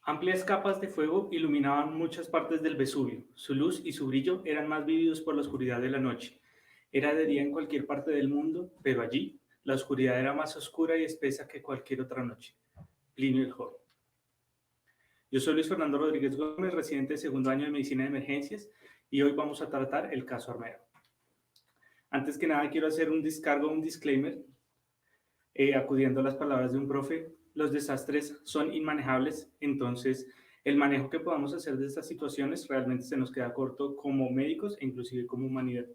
Amplias capas de fuego iluminaban muchas partes del Vesubio. Su luz y su brillo eran más vívidos por la oscuridad de la noche. Era de día en cualquier parte del mundo, pero allí la oscuridad era más oscura y espesa que cualquier otra noche. Plinio el Joven. Yo soy Luis Fernando Rodríguez Gómez, residente de segundo año de Medicina de Emergencias, y hoy vamos a tratar el caso Armero. Antes que nada quiero hacer un descargo, un disclaimer, acudiendo a las palabras de un profe. Los desastres son inmanejables, entonces el manejo que podamos hacer de estas situaciones realmente se nos queda corto como médicos e inclusive como humanidad.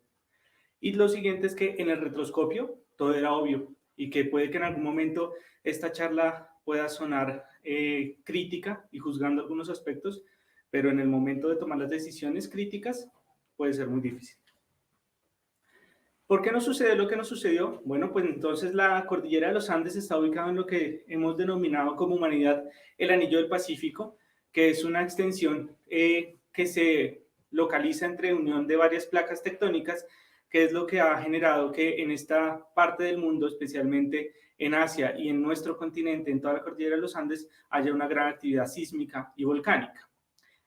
Y lo siguiente es que en el retroscopio todo era obvio y que puede que en algún momento esta charla pueda sonar crítica y juzgando algunos aspectos, pero en el momento de tomar las decisiones críticas puede ser muy difícil. ¿Por qué no sucedió lo que nos sucedió? Bueno, pues entonces la cordillera de los Andes está ubicada en lo que hemos denominado como humanidad el Anillo del Pacífico, que es una extensión que se localiza entre unión de varias placas tectónicas, que es lo que ha generado que en esta parte del mundo, especialmente en Asia y en nuestro continente, en toda la cordillera de los Andes, haya una gran actividad sísmica y volcánica.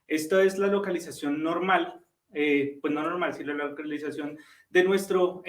Esto es la localización normal, pues no normal, sino la localización de nuestro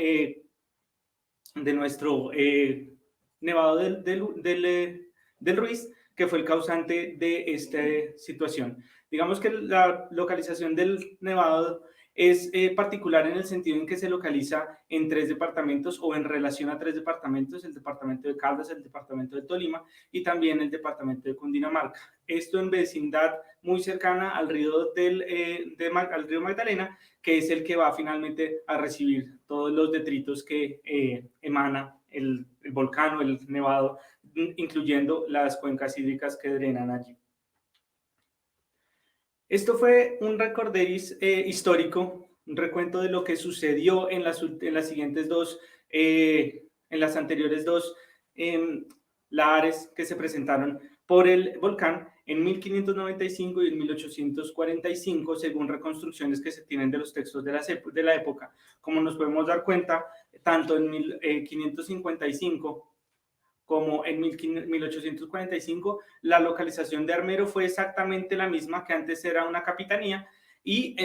nevado del Ruiz, que fue el causante de esta situación. Digamos que la localización del nevado es particular en el sentido en que se localiza en tres departamentos o en relación a tres departamentos, el departamento de Caldas, el departamento de Tolima y también el departamento de Cundinamarca. Esto en vecindad muy cercana al río, al río Magdalena, que es el que va finalmente a recibir todos los detritos que emana el volcán o el nevado, incluyendo las cuencas hídricas que drenan allí. Esto fue un recorderis histórico, un recuento de lo que sucedió en las siguientes dos, en las anteriores dos lahares que se presentaron por el volcán en 1595 y en 1845, según reconstrucciones que se tienen de los textos de la época. Como nos podemos dar cuenta, tanto en 1555 como en 1845, la localización de Armero fue exactamente la misma, que antes era una capitanía, y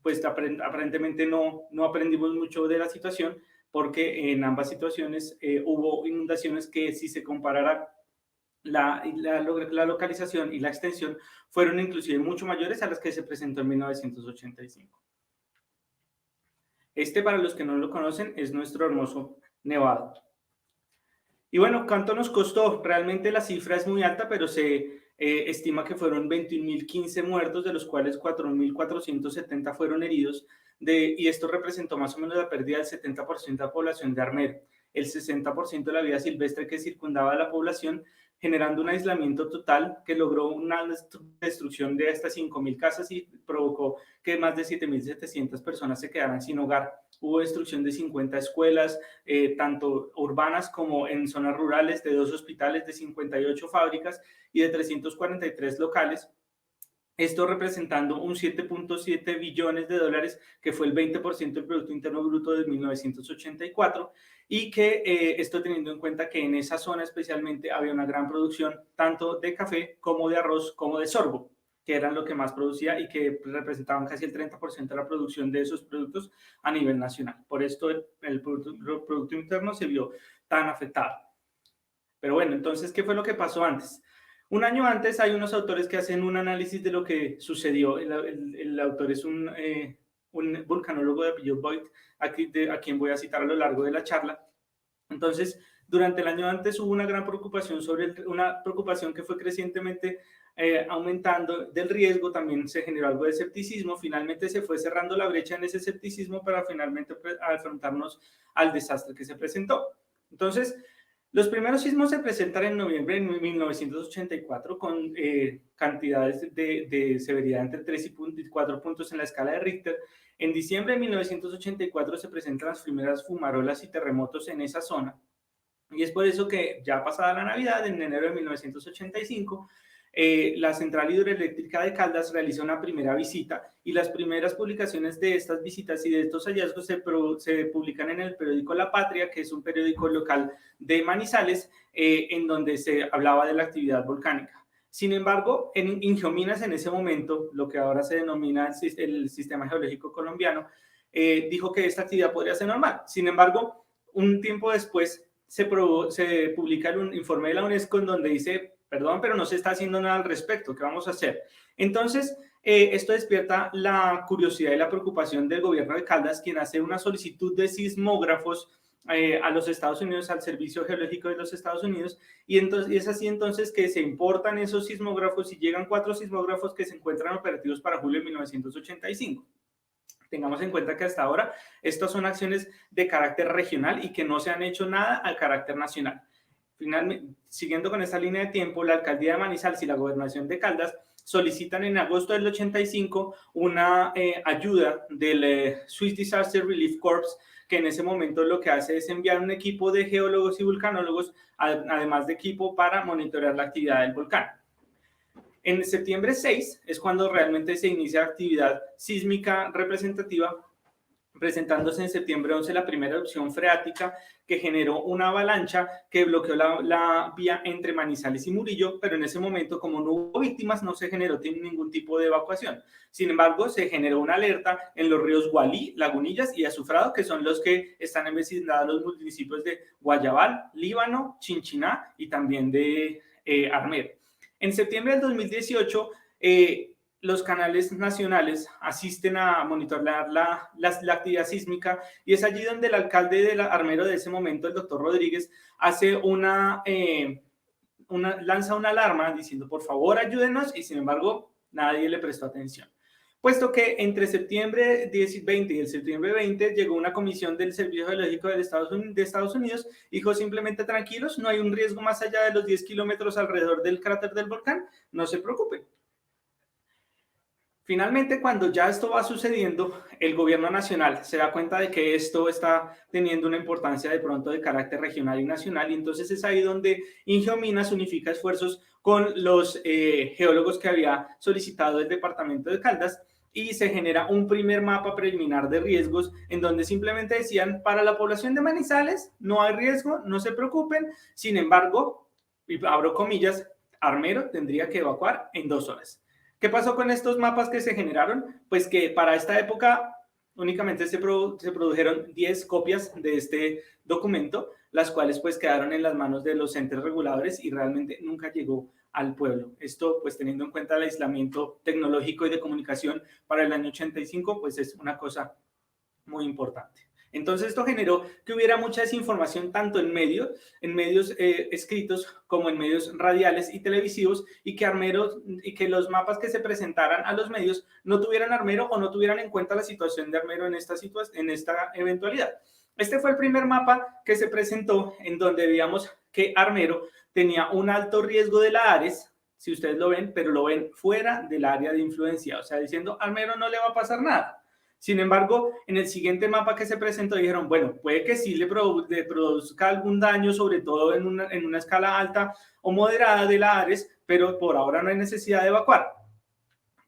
pues aparentemente no aprendimos mucho de la situación, porque en ambas situaciones hubo inundaciones que, si se comparara la localización y la extensión, fueron inclusive mucho mayores a las que se presentó en 1985. Este, para los que no lo conocen, es nuestro hermoso nevado. Y bueno, ¿cuánto nos costó? Realmente la cifra es muy alta, pero se estima que fueron 21.015 muertos, de los cuales 4.470 fueron heridos, y esto representó más o menos la pérdida del 70% de la población de Armero, el 60% de la vida silvestre que circundaba a la población, generando un aislamiento total que logró una destrucción de hasta 5.000 casas y provocó que más de 7.700 personas se quedaran sin hogar. Hubo destrucción de 50 escuelas, tanto urbanas como en zonas rurales, de 2 hospitales, de 58 fábricas y de 343 locales. Esto representando un 7.7 billones de dólares, que fue el 20% del Producto Interno Bruto de 1984, y que esto teniendo en cuenta que en esa zona especialmente había una gran producción tanto de café como de arroz como de sorgo, que eran lo que más producía y que representaban casi el 30% de la producción de esos productos a nivel nacional. Por esto el Producto Interno se vio tan afectado. Pero bueno, entonces, ¿qué fue lo que pasó antes? Un año antes hay unos autores que hacen un análisis de lo que sucedió. El autor es un vulcanólogo de apellido Boyd, a quien voy a citar a lo largo de la charla. Entonces, durante el año antes hubo una gran preocupación una preocupación que fue crecientemente aumentando del riesgo. También se generó algo de escepticismo. Finalmente se fue cerrando la brecha en ese escepticismo para finalmente afrontarnos al desastre que se presentó. Entonces, los primeros sismos se presentan en noviembre de 1984 con cantidades de severidad entre 3 y 4 puntos en la escala de Richter. En diciembre de 1984 se presentan las primeras fumarolas y terremotos en esa zona. Y es por eso que, ya pasada la Navidad, en enero de 1985, la Central Hidroeléctrica de Caldas realiza una primera visita, y las primeras publicaciones de estas visitas y de estos hallazgos se publican en el periódico La Patria, que es un periódico local de Manizales, en donde se hablaba de la actividad volcánica. Sin embargo, en Ingeominas en ese momento, lo que ahora se denomina el Sistema Geológico Colombiano, dijo que esta actividad podría ser normal. Sin embargo, un tiempo después se publica un informe de la UNESCO en donde dice, perdón, pero no se está haciendo nada al respecto, ¿qué vamos a hacer? Entonces, esto despierta la curiosidad y la preocupación del gobierno de Caldas, quien hace una solicitud de sismógrafos a los Estados Unidos, al Servicio Geológico de los Estados Unidos, y es así entonces que se importan esos sismógrafos y llegan 4 sismógrafos que se encuentran operativos para julio de 1985. Tengamos en cuenta que hasta ahora estas son acciones de carácter regional y que no se han hecho nada a carácter nacional. Finalmente, siguiendo con esta línea de tiempo, la alcaldía de Manizales y la gobernación de Caldas solicitan en agosto del 85 una ayuda del Swiss Disaster Relief Corps, que en ese momento lo que hace es enviar un equipo de geólogos y vulcanólogos, además de equipo para monitorear la actividad del volcán. En septiembre 6 es cuando realmente se inicia actividad sísmica representativa, presentándose en septiembre 11 la primera erupción freática que generó una avalancha que bloqueó la vía entre Manizales y Murillo, pero en ese momento, como no hubo víctimas, no se generó ningún tipo de evacuación. Sin embargo, se generó una alerta en los ríos Gualí, Lagunillas y Azufrado, que son los que están en vecindad de los municipios de Guayabal, Líbano, Chinchiná y también de Armero. En septiembre del 2018, los canales nacionales asisten a monitorear la actividad sísmica y es allí donde el alcalde de Armero de ese momento, el doctor Rodríguez, hace lanza una alarma diciendo por favor ayúdenos, y sin embargo nadie le prestó atención. Puesto que entre septiembre 20 y el septiembre 20 llegó una comisión del Servicio Geológico de Estados Unidos y dijo simplemente tranquilos, no hay un riesgo más allá de los 10 kilómetros alrededor del cráter del volcán, no se preocupen. Finalmente, cuando ya esto va sucediendo, el gobierno nacional se da cuenta de que esto está teniendo una importancia de pronto de carácter regional y nacional, y entonces es ahí donde Ingeominas unifica esfuerzos con los geólogos que había solicitado el departamento de Caldas y se genera un primer mapa preliminar de riesgos en donde simplemente decían para la población de Manizales no hay riesgo, no se preocupen, sin embargo, y abro comillas, Armero tendría que evacuar en 2 horas. ¿Qué pasó con estos mapas que se generaron? Pues que para esta época únicamente se produjeron 10 copias de este documento, las cuales pues quedaron en las manos de los entes reguladores y realmente nunca llegó al pueblo. Esto pues teniendo en cuenta el aislamiento tecnológico y de comunicación para el año 85, pues es una cosa muy importante. Entonces esto generó que hubiera mucha desinformación tanto en medios escritos como en medios radiales y televisivos, y que los mapas que se presentaran a los medios no tuvieran Armero o no tuvieran en cuenta la situación de Armero en esta eventualidad. Este fue el primer mapa que se presentó en donde veíamos que Armero tenía un alto riesgo de la ARES, si ustedes lo ven, pero lo ven fuera del área de influencia, o sea, diciendo Armero no le va a pasar nada. Sin embargo, en el siguiente mapa que se presentó dijeron, bueno, puede que sí le produzca algún daño, sobre todo en una escala alta o moderada de la ARES, pero por ahora no hay necesidad de evacuar.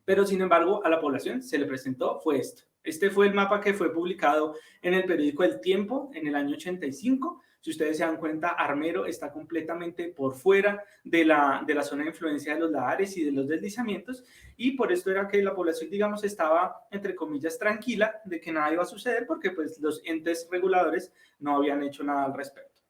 Pero sin embargo, a la población se le presentó fue esto. Este fue el mapa que fue publicado en el periódico El Tiempo en el año 85. Si ustedes se dan cuenta, Armero está completamente por fuera de la zona de influencia de los lahares y de los deslizamientos, y por esto era que la población, digamos, estaba, entre comillas, tranquila de que nada iba a suceder porque pues los entes reguladores no habían hecho nada al respecto.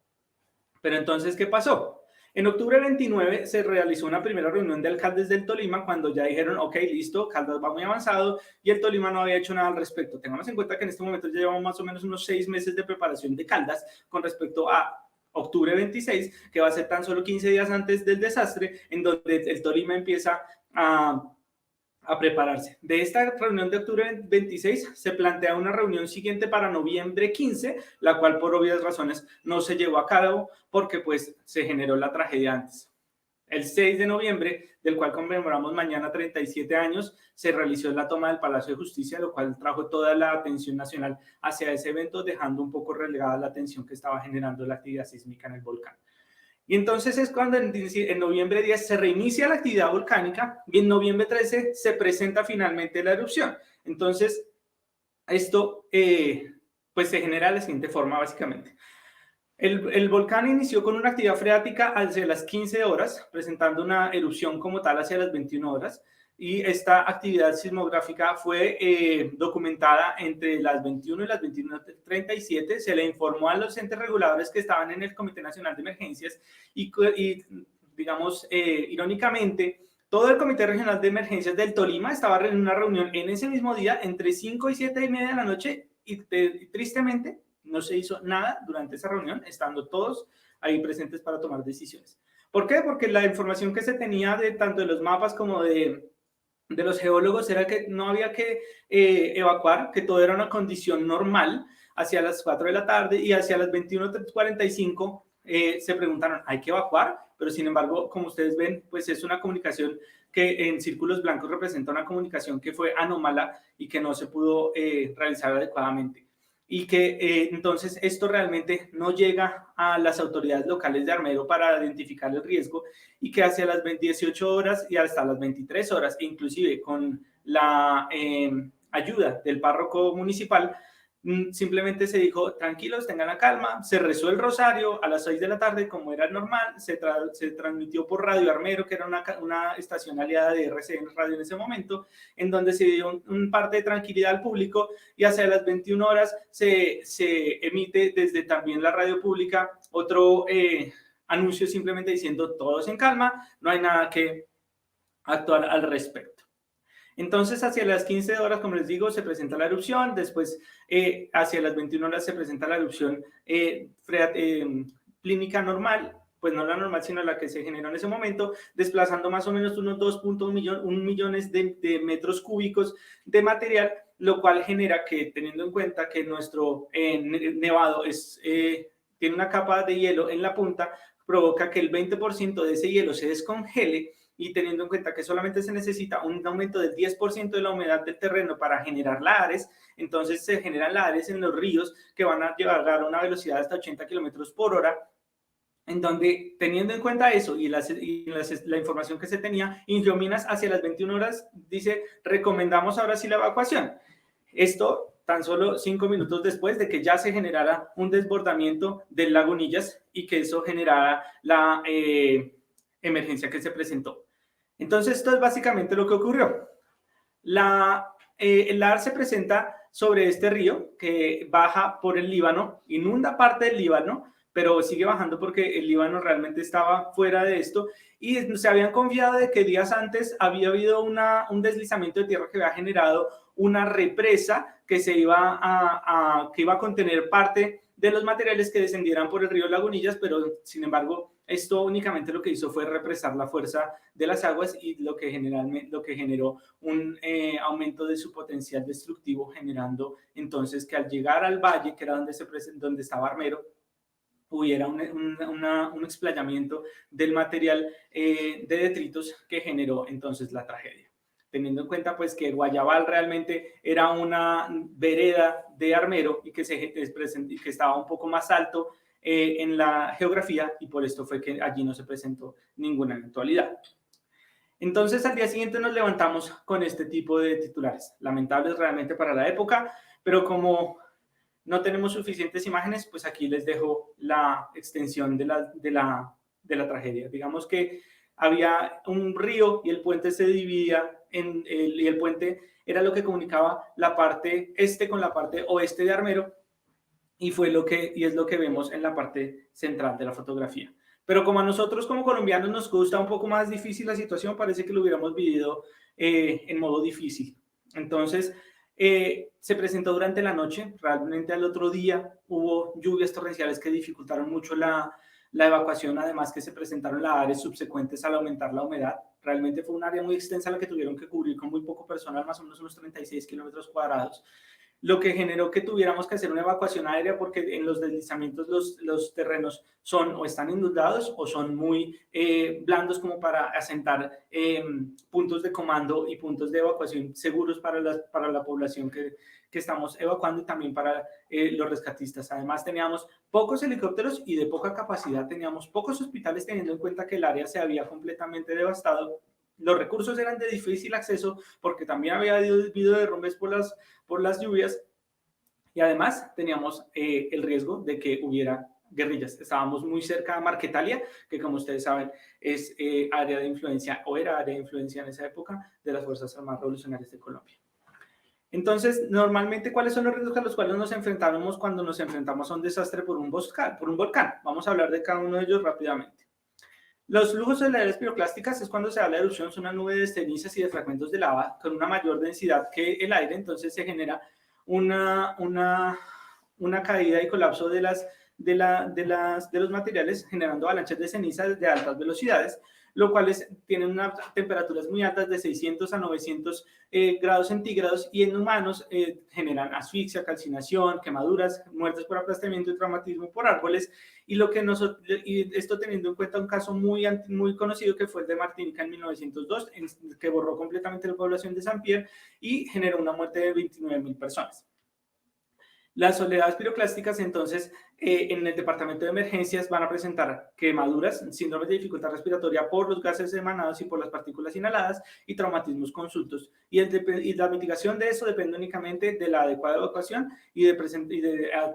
Pero entonces, ¿qué pasó? En octubre 29 se realizó una primera reunión de alcaldes del Tolima cuando ya dijeron, ok, listo, Caldas va muy avanzado y el Tolima no había hecho nada al respecto. Tengamos en cuenta que en este momento ya llevamos más o menos unos 6 meses de preparación de Caldas con respecto a octubre 26, que va a ser tan solo 15 días antes del desastre, en donde el Tolima empieza a prepararse. De esta reunión de octubre 26 se plantea una reunión siguiente para noviembre 15, la cual por obvias razones no se llevó a cabo porque pues se generó la tragedia antes. El 6 de noviembre, del cual conmemoramos mañana 37 años, se realizó la toma del Palacio de Justicia, lo cual trajo toda la atención nacional hacia ese evento, dejando un poco relegada la atención que estaba generando la actividad sísmica en el volcán. Y entonces es cuando en noviembre 10 se reinicia la actividad volcánica y en noviembre 13 se presenta finalmente la erupción. Entonces, esto pues se genera de la siguiente forma básicamente. El volcán inició con una actividad freática hacia las 15 horas, presentando una erupción como tal hacia las 21 horas. Y esta actividad sismográfica fue documentada entre las 21 y las 21:37. Se le informó a los entes reguladores que estaban en el Comité Nacional de Emergencias y digamos, irónicamente, todo el Comité Regional de Emergencias del Tolima estaba en una reunión en ese mismo día entre 5 y 7:30 de la noche y tristemente no se hizo nada durante esa reunión, estando todos ahí presentes para tomar decisiones. ¿Por qué? Porque la información que se tenía de tanto de los mapas como de los geólogos era que no había que evacuar, que todo era una condición normal hacia las 4 de la tarde y hacia las 21:45 se preguntaron, ¿hay que evacuar? Pero sin embargo, como ustedes ven, pues es una comunicación que en círculos blancos representa una comunicación que fue anómala y que no se pudo realizar adecuadamente. Y que entonces esto realmente no llega a las autoridades locales de Armero para identificar el riesgo y que hacia las 18 horas y hasta las 23 horas, inclusive con la ayuda del párroco municipal, simplemente se dijo, tranquilos, tengan la calma, se rezó el rosario a las 6 de la tarde, como era normal, se transmitió por Radio Armero, que era una estación aliada de RCN Radio en ese momento, en donde se dio un parte de tranquilidad al público, y hacia las 21 horas se emite desde también la radio pública otro anuncio simplemente diciendo todos en calma, no hay nada que actuar al respecto. Entonces, hacia las 15 horas, como les digo, se presenta la erupción, después hacia las 21 horas se presenta la erupción clínica normal, pues no la normal, sino la que se generó en ese momento, desplazando más o menos unos 2.1 millones de metros cúbicos de material, lo cual genera que, teniendo en cuenta que nuestro nevado tiene una capa de hielo en la punta, provoca que el 20% de ese hielo se descongele, y teniendo en cuenta que solamente se necesita un aumento del 10% de la humedad del terreno para generar lahares, entonces se generan lahares en los ríos que van a llegar a una velocidad de hasta 80 kilómetros por hora, en donde, teniendo en cuenta eso y la información que se tenía, Ingiominas hacia las 21 horas dice, recomendamos ahora sí la evacuación. Esto tan solo 5 minutos después de que ya se generara un desbordamiento del lago Nillas y que eso generara la emergencia que se presentó. Entonces, esto es básicamente lo que ocurrió. El lahar se presenta sobre este río que baja por el Líbano, inunda parte del Líbano, pero sigue bajando porque el Líbano realmente estaba fuera de esto y se habían confiado de que días antes había habido un deslizamiento de tierra que había generado una represa que iba a contener parte de los materiales que descendieran por el río Lagunillas, pero sin embargo esto únicamente lo que hizo fue represar la fuerza de las aguas y lo que generó un aumento de su potencial destructivo, generando entonces que al llegar al valle, que era donde estaba Armero, hubiera un explayamiento del material de detritos que generó entonces la tragedia. Teniendo en cuenta pues que Guayabal realmente era una vereda de Armero y que estaba un poco más alto en la geografía, y por esto fue que allí no se presentó ninguna eventualidad. Entonces al día siguiente nos levantamos con este tipo de titulares, lamentables realmente para la época, pero como no tenemos suficientes imágenes, pues aquí les dejo la extensión de la tragedia. Digamos que había un río y el puente se dividía y el puente era lo que comunicaba la parte este con la parte oeste de Armero, y es lo que vemos en la parte central de la fotografía. Pero como a nosotros como colombianos nos gusta un poco más difícil la situación, parece que lo hubiéramos vivido en modo difícil. Entonces, se presentó durante la noche, realmente al otro día hubo lluvias torrenciales que dificultaron mucho la evacuación, además que se presentaron lahares subsecuentes al aumentar la humedad. Realmente fue un área muy extensa la que tuvieron que cubrir con muy poco personal, más o menos unos 36 kilómetros cuadrados, lo que generó que tuviéramos que hacer una evacuación aérea porque en los deslizamientos los terrenos son o están inundados o son muy blandos como para asentar puntos de comando y puntos de evacuación seguros para la población que estamos evacuando y también para los rescatistas. Además teníamos pocos helicópteros y de poca capacidad, teníamos pocos hospitales teniendo en cuenta que el área se había completamente devastado. Los recursos eran de difícil acceso porque también había habido derrumbes por las lluvias, y además teníamos el riesgo de que hubiera guerrillas. Estábamos muy cerca de Marquetalia, que como ustedes saben es área de influencia o era área de influencia en esa época de las Fuerzas Armadas Revolucionarias de Colombia. Entonces, normalmente, ¿cuáles son los riesgos a los cuales nos enfrentamos cuando nos enfrentamos a un desastre por un volcán? Vamos a hablar de cada uno de ellos rápidamente. Los flujos celulares piroclásticas es cuando se da la erupción, es una nube de cenizas y de fragmentos de lava con una mayor densidad que el aire, entonces se genera una caída y colapso de los materiales, generando avalanchas de cenizas de altas velocidades, lo cual tienen unas temperaturas muy altas de 600 a 900 grados centígrados y en humanos generan asfixia, calcinación, quemaduras, muertes por aplastamiento y traumatismo por árboles. Y esto teniendo en cuenta un caso muy conocido que fue el de Martinica en 1902, que borró completamente la población de Saint-Pierre y generó una muerte de 29.000 personas. Las oleadas piroclásticas, entonces, en el departamento de emergencias van a presentar quemaduras, síndromes de dificultad respiratoria por los gases emanados y por las partículas inhaladas y traumatismos consultos. Y la mitigación de eso depende únicamente de la adecuada evacuación y de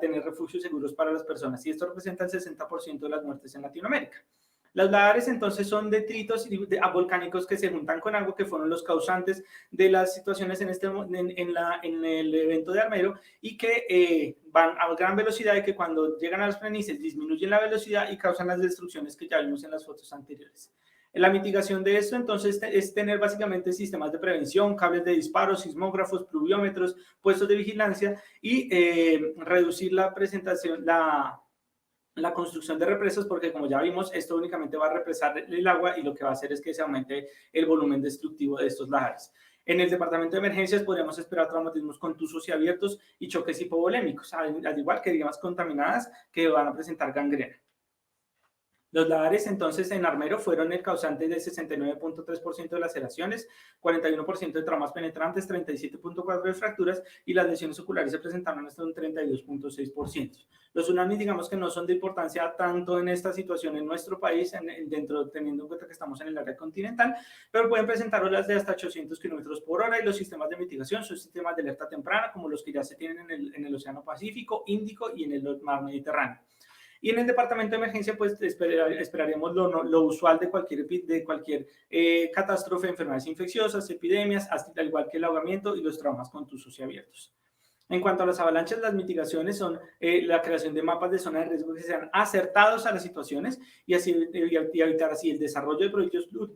tener refugios seguros para las personas. Y esto representa el 60% de las muertes en Latinoamérica. Los lahares entonces son detritos volcánicos que se juntan con agua, que fueron los causantes de las situaciones en el evento de Armero y que van a gran velocidad y que cuando llegan a las planicies disminuyen la velocidad y causan las destrucciones que ya vimos en las fotos anteriores. La mitigación de esto entonces es tener básicamente sistemas de prevención, cables de disparo, sismógrafos, pluviómetros, puestos de vigilancia y reducir la construcción de represas, porque como ya vimos, esto únicamente va a represar el agua y lo que va a hacer es que se aumente el volumen destructivo de estos lahares. En el departamento de emergencias podríamos esperar traumatismos contusos y abiertos y choques hipovolémicos, al igual que vías contaminadas que van a presentar gangrena. Los lahares entonces en Armero fueron el causante del 69.3% de laceraciones, 41% de traumas penetrantes, 37.4% de fracturas y las lesiones oculares se presentaron hasta un 32.6%. Los tsunamis digamos que no son de importancia tanto en esta situación en nuestro país, teniendo en cuenta que estamos en el área continental, pero pueden presentar olas de hasta 800 kilómetros por hora y los sistemas de mitigación son sistemas de alerta temprana como los que ya se tienen en el Océano Pacífico, Índico y en el Mar Mediterráneo. Y en el departamento de emergencia, pues esperaríamos lo usual de cualquier catástrofe, enfermedades infecciosas, epidemias, al igual que el ahogamiento y los traumas contusos y abiertos. En cuanto a las avalanchas, las mitigaciones son la creación de mapas de zona de riesgo que sean acertados a las situaciones y evitar así el desarrollo de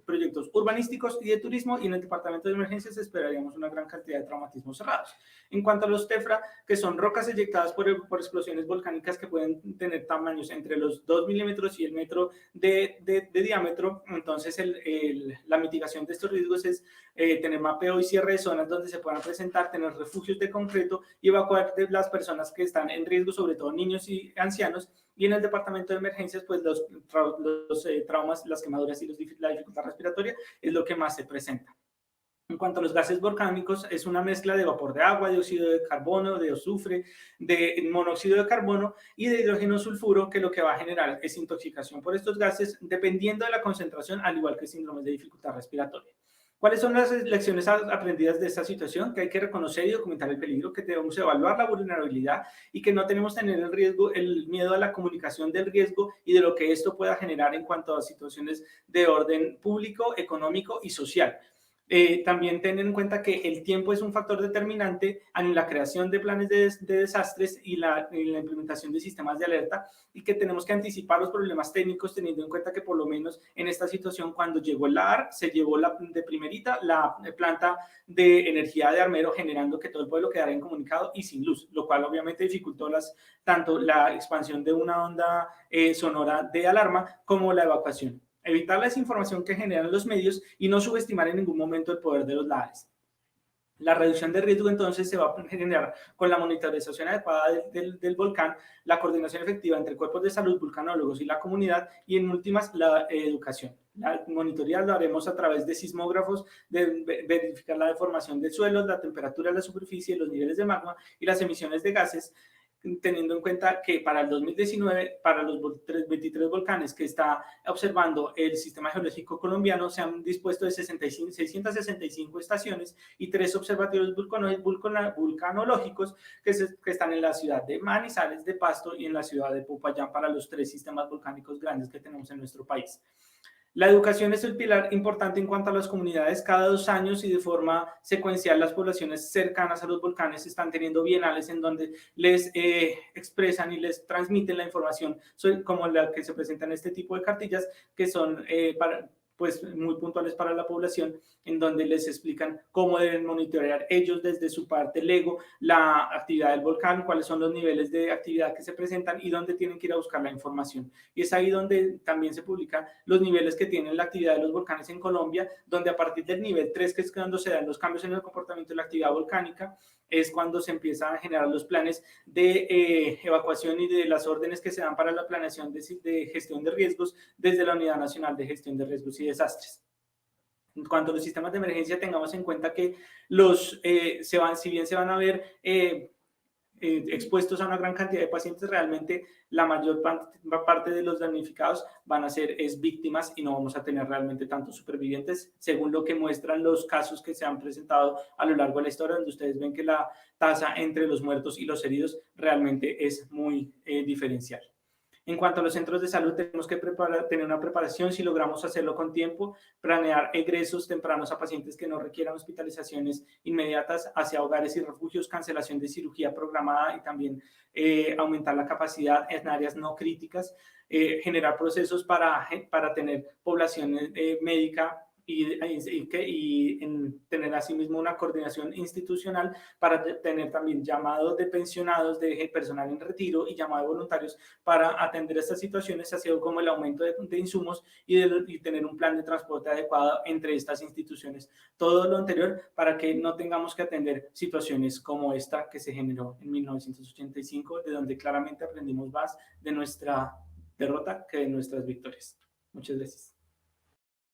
proyectos urbanísticos y de turismo. Y en el departamento de emergencias esperaríamos una gran cantidad de traumatismos cerrados. En cuanto a los TEFRA, que son rocas eyectadas por explosiones volcánicas que pueden tener tamaños entre los 2 milímetros y el metro de diámetro, entonces la mitigación de estos riesgos es tener mapeo y cierre de zonas donde se puedan presentar, tener refugios de concreto y evacuar de las personas que están en riesgo, sobre todo niños y ancianos. Y en el departamento de emergencias, pues los traumas, las quemaduras y la dificultad respiratoria es lo que más se presenta. En cuanto a los gases volcánicos, es una mezcla de vapor de agua, de dióxido de carbono, de azufre, de monóxido de carbono y de hidrógeno sulfuro, que lo que va a generar es intoxicación por estos gases, dependiendo de la concentración, al igual que síndromes de dificultad respiratoria. ¿Cuáles son las lecciones aprendidas de esta situación? Que hay que reconocer y documentar el peligro, que debemos evaluar la vulnerabilidad y que no tenemos que tener el miedo a la comunicación del riesgo y de lo que esto pueda generar en cuanto a situaciones de orden público, económico y social. También tener en cuenta que el tiempo es un factor determinante en la creación de planes de desastres y la implementación de sistemas de alerta y que tenemos que anticipar los problemas técnicos teniendo en cuenta que por lo menos en esta situación cuando llegó el LAR se llevó de primerita la planta de energía de Armero generando que todo el pueblo quedara incomunicado y sin luz, lo cual obviamente dificultó tanto la expansión de una onda sonora de alarma como la evacuación. Evitar la desinformación que generan los medios y no subestimar en ningún momento el poder de los lahares. La reducción de riesgo entonces se va a generar con la monitorización adecuada del volcán, la coordinación efectiva entre cuerpos de salud, vulcanólogos y la comunidad y en últimas la educación. La monitoría lo haremos a través de sismógrafos, de verificar la deformación del suelo, la temperatura de la superficie, los niveles de magma y las emisiones de gases. teniendo en cuenta que para el 2019, para los 23 volcanes que está observando el sistema geológico colombiano, se han dispuesto de 665 estaciones y 3 observatorios vulcanológicos que están en la ciudad de Manizales, de Pasto y en la ciudad de Popayán para los 3 sistemas volcánicos grandes que tenemos en nuestro país. La educación es el pilar importante en cuanto a las comunidades. Cada 2 años y de forma secuencial las poblaciones cercanas a los volcanes están teniendo bienales en donde les expresan y les transmiten la información como la que se presenta en este tipo de cartillas que son pues muy puntuales para la población, en donde les explican cómo deben monitorear ellos desde su parte LEGO la actividad del volcán, cuáles son los niveles de actividad que se presentan y dónde tienen que ir a buscar la información. Y es ahí donde también se publican los niveles que tienen la actividad de los volcanes en Colombia, donde a partir del nivel 3, que es cuando se dan los cambios en el comportamiento de la actividad volcánica, es cuando se empiezan a generar los planes de evacuación y de las órdenes que se dan para la planeación de gestión de riesgos desde la Unidad Nacional de Gestión de Riesgos y Desastres. En cuanto a los sistemas de emergencia, tengamos en cuenta que si bien se van a ver expuestos a una gran cantidad de pacientes, realmente la mayor parte de los damnificados van a ser víctimas y no vamos a tener realmente tantos supervivientes, según lo que muestran los casos que se han presentado a lo largo de la historia, donde ustedes ven que la tasa entre los muertos y los heridos realmente es muy diferencial. En cuanto a los centros de salud, tenemos que tener una preparación si logramos hacerlo con tiempo, planear egresos tempranos a pacientes que no requieran hospitalizaciones inmediatas hacia hogares y refugios, cancelación de cirugía programada y también aumentar la capacidad en áreas no críticas, generar procesos para tener población médica y tener asimismo una coordinación institucional para tener también llamados de pensionados, de personal en retiro y llamados de voluntarios para atender estas situaciones, así como el aumento de insumos y tener un plan de transporte adecuado entre estas instituciones. Todo lo anterior para que no tengamos que atender situaciones como esta que se generó en 1985, de donde claramente aprendimos más de nuestra derrota que de nuestras victorias. Muchas gracias.